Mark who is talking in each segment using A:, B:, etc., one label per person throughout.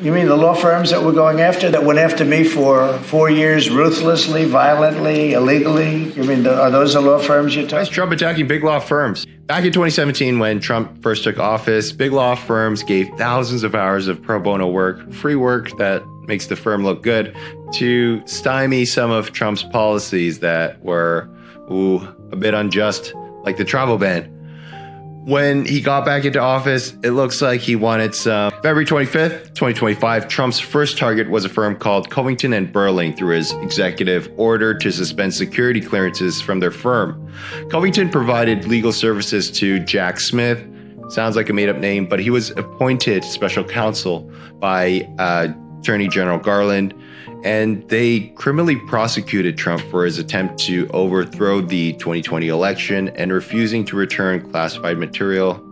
A: You mean the law firms that were going after, that went after me for 4 years, ruthlessly, violently, illegally? You mean, are those the law firms you're
B: Why is
A: talking?
B: Trump attacking big law firms? Back in 2017, when Trump first took office, big law firms gave thousands of hours of pro bono work, free work that makes the firm look good, to stymie some of Trump's policies that were, a bit unjust, like the travel ban. When he got back into office, it looks like he wanted some. February 25th, 2025, Trump's first target was a firm called Covington Burling through his executive order to suspend security clearances from their firm. Covington provided legal services to Jack Smith. Sounds like a made-up name, but he was appointed special counsel by Attorney General Garland, and they criminally prosecuted Trump for his attempt to overthrow the 2020 election and refusing to return classified material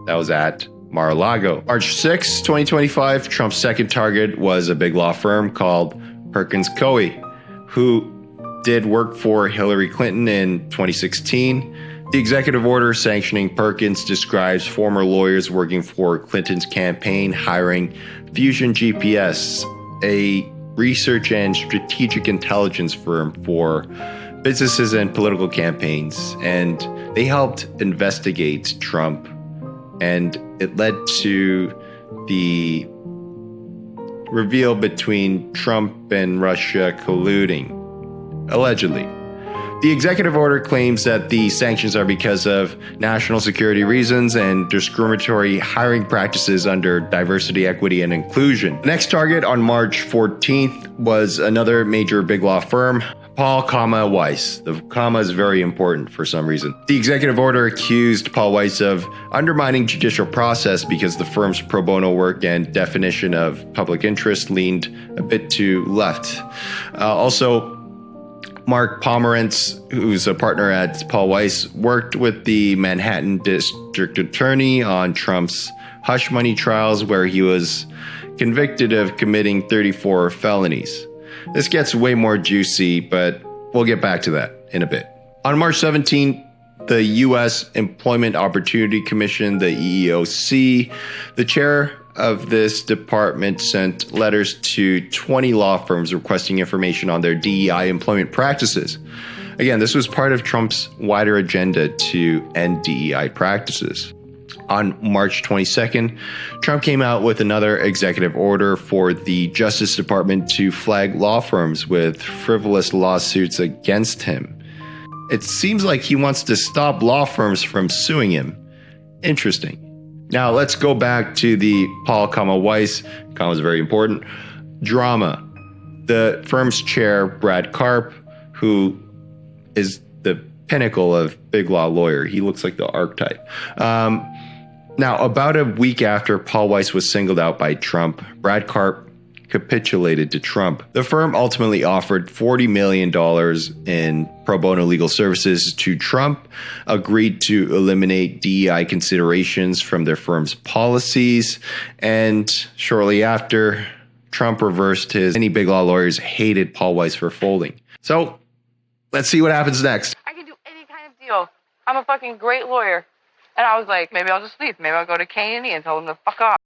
B: that was at Mar-a-Lago. March 6, 2025, Trump's second target was a big law firm called Perkins Coie, who did work for Hillary Clinton in 2016. The executive order sanctioning Perkins describes former lawyers working for Clinton's campaign hiring Fusion GPS, a research and strategic intelligence firm for businesses and political campaigns, and they helped investigate Trump, and it led to the reveal between Trump and Russia colluding, allegedly. The executive order claims that the sanctions are because of national security reasons and discriminatory hiring practices under diversity, equity, and inclusion. The next target on March 14th was another major big law firm, Paul, Weiss. The comma is very important for some reason. The executive order accused Paul Weiss of undermining judicial process because the firm's pro bono work and definition of public interest leaned a bit to left. Also, Mark Pomerantz, who's a partner at Paul Weiss, worked with the Manhattan District Attorney on Trump's hush money trials, where he was convicted of committing 34 felonies. This gets way more juicy, but we'll get back to that in a bit. On March 17th, the U.S. Employment Opportunity Commission, the EEOC, the chair of this department sent letters to 20 law firms requesting information on their DEI employment practices. Again, this was part of Trump's wider agenda to end DEI practices. On March 22nd, Trump came out with another executive order for the Justice Department to flag law firms with frivolous lawsuits against him. It seems like he wants to stop law firms from suing him. Interesting. Now let's go back to the Paul, Weiss, is very important, drama. The firm's chair, Brad Karp, who is the pinnacle of big law lawyer. He looks like the archetype. Now, about a week after Paul Weiss was singled out by Trump, Brad Karp capitulated to Trump. The firm ultimately offered $40 million in pro bono legal services to Trump, agreed to eliminate DEI considerations from their firm's policies, and shortly after, Trump reversed his. Many big law lawyers hated Paul Weiss for folding. So let's see what happens next.
C: I can do any kind of deal. I'm a fucking great lawyer. And I was like, maybe I'll just leave. Maybe I'll go to K&E and tell them to fuck off.